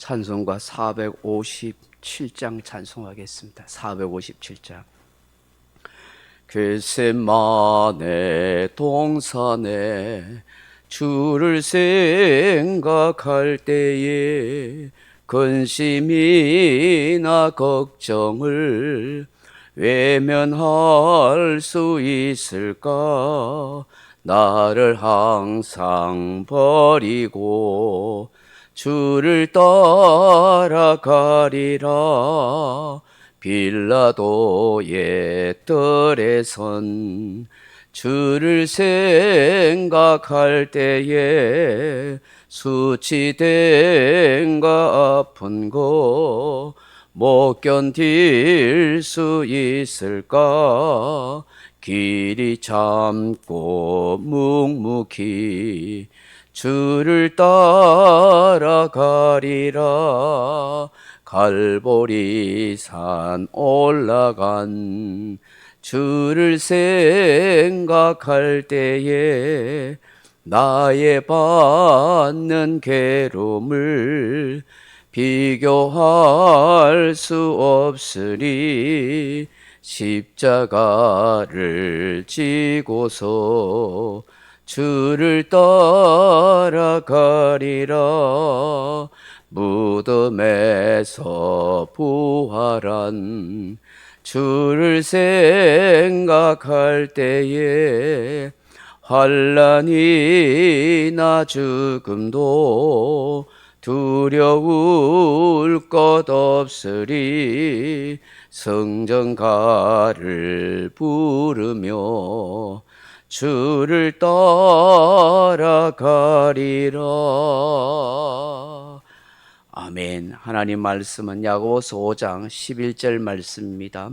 찬송가 457장 찬송하겠습니다. 457장. 겟세마네 동산에 주를 생각할 때에 근심이나 걱정을 외면할 수 있을까? 나를 항상 버리고 주를 따라가리라. 빌라도의 뜰에선 주를 생각할 때에 수치된가 아픈 거 못 견딜 수 있을까? 길이 참고 묵묵히 주를 따라가리라. 갈보리 산 올라간 주를 생각할 때에 나의 받는 괴로움을 비교할 수 없으니 십자가를 지고서 주를 따라가리라. 무덤에서 부활한 주를 생각할 때에 환난이나 죽음도 두려울 것 없으리. 성전가를 부르며 주를 따라가리라. 아멘. 하나님 말씀은 야고보서 5장 11절 말씀입니다.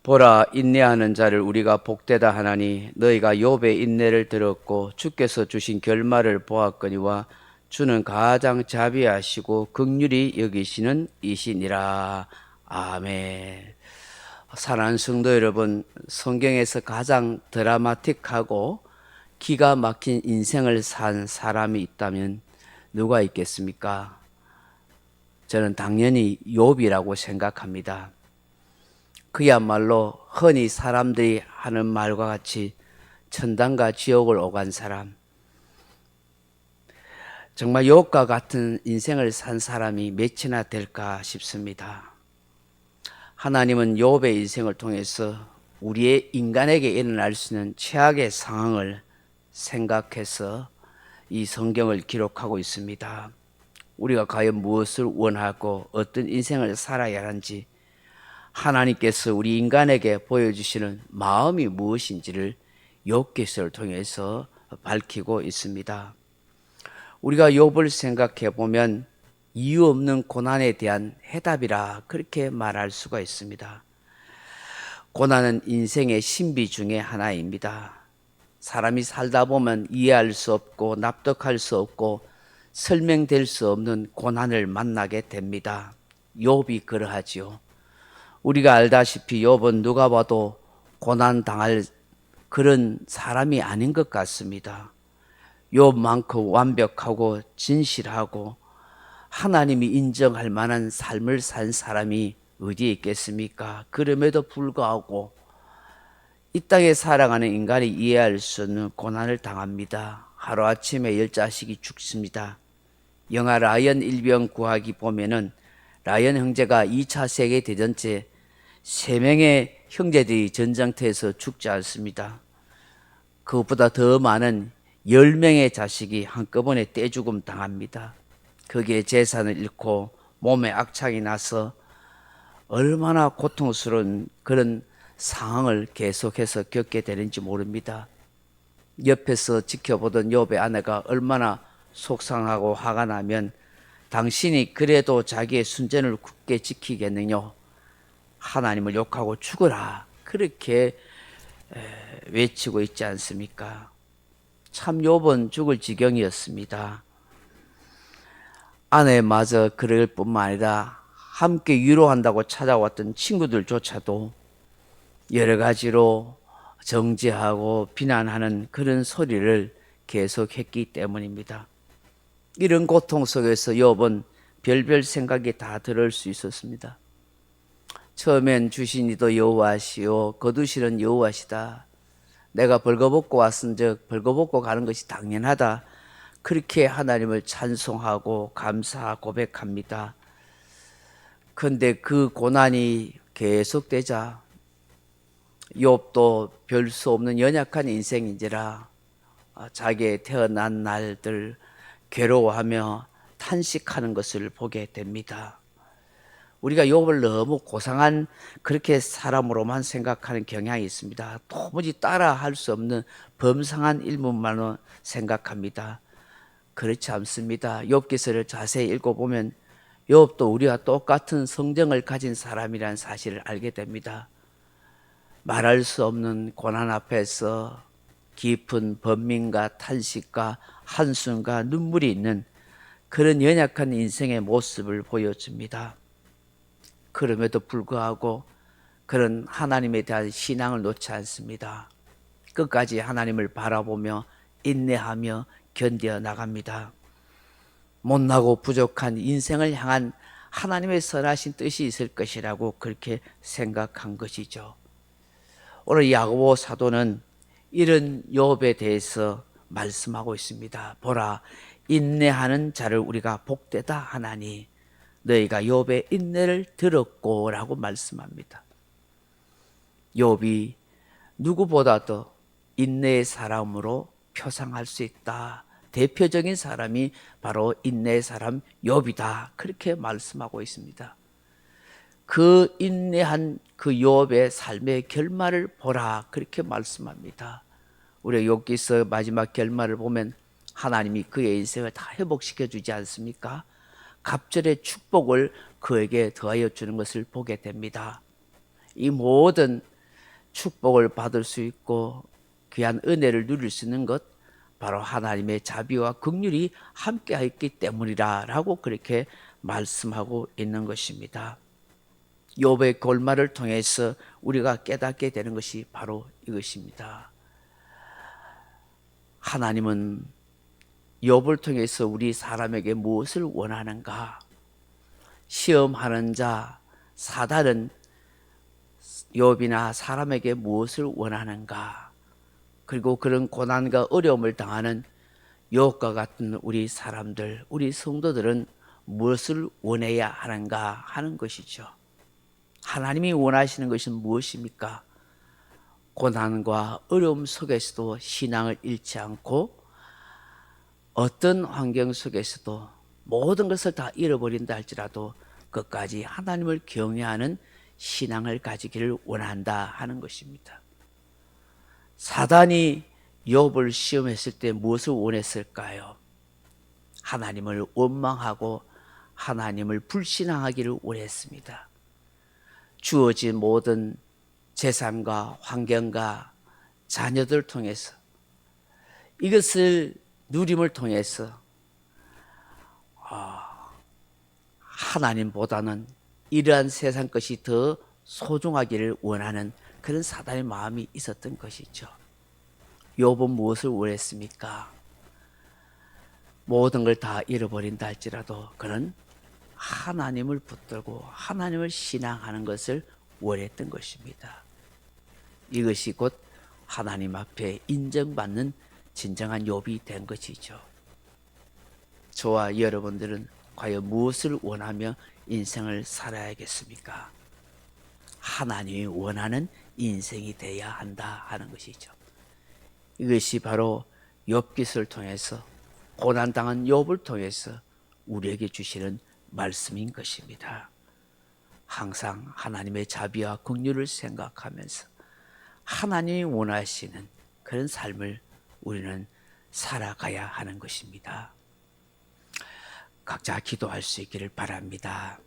보라, 인내하는 자를 우리가 복되다 하나니 너희가 욥의 인내를 들었고 주께서 주신 결말을 보았거니와 주는 가장 자비하시고 긍휼히 여기시는 이시니라. 아멘. 사랑하는 성도 여러분, 성경에서 가장 드라마틱하고 기가 막힌 인생을 산 사람이 있다면 누가 있겠습니까? 저는 당연히 욥이라고 생각합니다. 그야말로 흔히 사람들이 하는 말과 같이 천당과 지옥을 오간 사람, 정말 욥과 같은 인생을 산 사람이 몇이나 될까 싶습니다. 하나님은 욥의 인생을 통해서 우리의 인간에게 일어날 수 있는 최악의 상황을 생각해서 이 성경을 기록하고 있습니다. 우리가 과연 무엇을 원하고 어떤 인생을 살아야 하는지, 하나님께서 우리 인간에게 보여주시는 마음이 무엇인지를 욥기서를 통해서 밝히고 있습니다. 우리가 욥을 생각해 보면 이유 없는 고난에 대한 해답이라 그렇게 말할 수가 있습니다. 고난은 인생의 신비 중에 하나입니다. 사람이 살다 보면 이해할 수 없고 납득할 수 없고 설명될 수 없는 고난을 만나게 됩니다. 욥이 그러하지요. 우리가 알다시피 욥은 누가 봐도 고난 당할 그런 사람이 아닌 것 같습니다. 욥만큼 완벽하고 진실하고 하나님이 인정할 만한 삶을 산 사람이 어디에 있겠습니까? 그럼에도 불구하고 이 땅에 살아가는 인간이 이해할 수 없는 고난을 당합니다. 하루아침에 10자식이 죽습니다. 영화 라이언 일병 구하기 보면은 라이언 형제가 2차 세계대전 때 3명의 형제들이 전장터에서 죽지 않습니다. 그것보다 더 많은 10명의 자식이 한꺼번에 떼죽음 당합니다. 거기에 재산을 잃고 몸에 악창이 나서 얼마나 고통스러운 그런 상황을 계속해서 겪게 되는지 모릅니다. 옆에서 지켜보던 욥의 아내가 얼마나 속상하고 화가 나면 당신이 그래도 자기의 순전을 굳게 지키겠느냐, 하나님을 욕하고 죽어라, 그렇게 외치고 있지 않습니까? 참 욥은 죽을 지경이었습니다. 아내마저 그럴 뿐만 아니라 함께 위로한다고 찾아왔던 친구들조차도 여러 가지로 정죄하고 비난하는 그런 소리를 계속했기 때문입니다. 이런 고통 속에서 욥은 별별 생각이 다 들을 수 있었습니다. 처음엔 주신 이도 여호와시요 거두시는 여호와시다. 내가 벌거벗고 왔은즉 벌거벗고 가는 것이 당연하다. 그렇게 하나님을 찬송하고 감사 고백합니다. 그런데 그 고난이 계속되자 욥도 별 수 없는 연약한 인생인지라 자기의 태어난 날들 괴로워하며 탄식하는 것을 보게 됩니다. 우리가 욥을 너무 고상한 그렇게 사람으로만 생각하는 경향이 있습니다. 도무지 따라할 수 없는 범상한 일문만로 생각합니다. 그렇지 않습니다. 욥기서를 자세히 읽어보면 욥도 우리와 똑같은 성정을 가진 사람이라는 사실을 알게 됩니다. 말할 수 없는 고난 앞에서 깊은 번민과 탄식과 한숨과 눈물이 있는 그런 연약한 인생의 모습을 보여줍니다. 그럼에도 불구하고 그런 하나님에 대한 신앙을 놓지 않습니다. 끝까지 하나님을 바라보며 인내하며 견뎌 나갑니다. 못나고 부족한 인생을 향한 하나님의 선하신 뜻이 있을 것이라고 그렇게 생각한 것이죠. 오늘 야고보 사도는 이런 욥에 대해서 말씀하고 있습니다. 보라, 인내하는 자를 우리가 복되다 하나니 너희가 욥의 인내를 들었고 라고 말씀합니다. 욥이 누구보다도 인내의 사람으로 표상할 수 있다. 대표적인 사람이 바로 인내의 사람 욥이다. 그렇게 말씀하고 있습니다. 그 인내한 그 욥의 삶의 결말을 보라. 그렇게 말씀합니다. 우리 욥기서 마지막 결말을 보면 하나님이 그의 인생을 다 회복시켜 주지 않습니까? 갑절의 축복을 그에게 더하여 주는 것을 보게 됩니다. 이 모든 축복을 받을 수 있고 귀한 은혜를 누릴 수 있는 것 바로 하나님의 자비와 긍휼이 함께하였기 때문이라고 그렇게 말씀하고 있는 것입니다. 욥의 골마를 통해서 우리가 깨닫게 되는 것이 바로 이것입니다. 하나님은 욥을 통해서 우리 사람에게 무엇을 원하는가? 시험하는 자 사단은 욥이나 사람에게 무엇을 원하는가? 그리고 그런 고난과 어려움을 당하는 욥과 같은 우리 사람들, 우리 성도들은 무엇을 원해야 하는가 하는 것이죠. 하나님이 원하시는 것은 무엇입니까? 고난과 어려움 속에서도 신앙을 잃지 않고 어떤 환경 속에서도 모든 것을 다 잃어버린다 할지라도 끝까지 하나님을 경외하는 신앙을 가지기를 원한다 하는 것입니다. 사단이 욥을 시험했을 때 무엇을 원했을까요? 하나님을 원망하고 하나님을 불신앙하기를 원했습니다. 주어진 모든 재산과 환경과 자녀들 통해서 이것을 누림을 통해서 하나님보다는 이러한 세상 것이 더 소중하기를 원하는 그런 사단의 마음이 있었던 것이죠. 욥은 무엇을 원했습니까? 모든 걸 다 잃어버린다 할지라도 그는 하나님을 붙들고 하나님을 신앙하는 것을 원했던 것입니다. 이것이 곧 하나님 앞에 인정받는 진정한 욥이 된 것이죠. 저와 여러분들은 과연 무엇을 원하며 인생을 살아야겠습니까? 하나님이 원하는 인생이 되어야 한다 하는 것이죠. 이것이 바로 욥기서를 통해서 고난당한 욥을 통해서 우리에게 주시는 말씀인 것입니다. 항상 하나님의 자비와 긍휼을 생각하면서 하나님이 원하시는 그런 삶을 우리는 살아가야 하는 것입니다. 각자 기도할 수 있기를 바랍니다.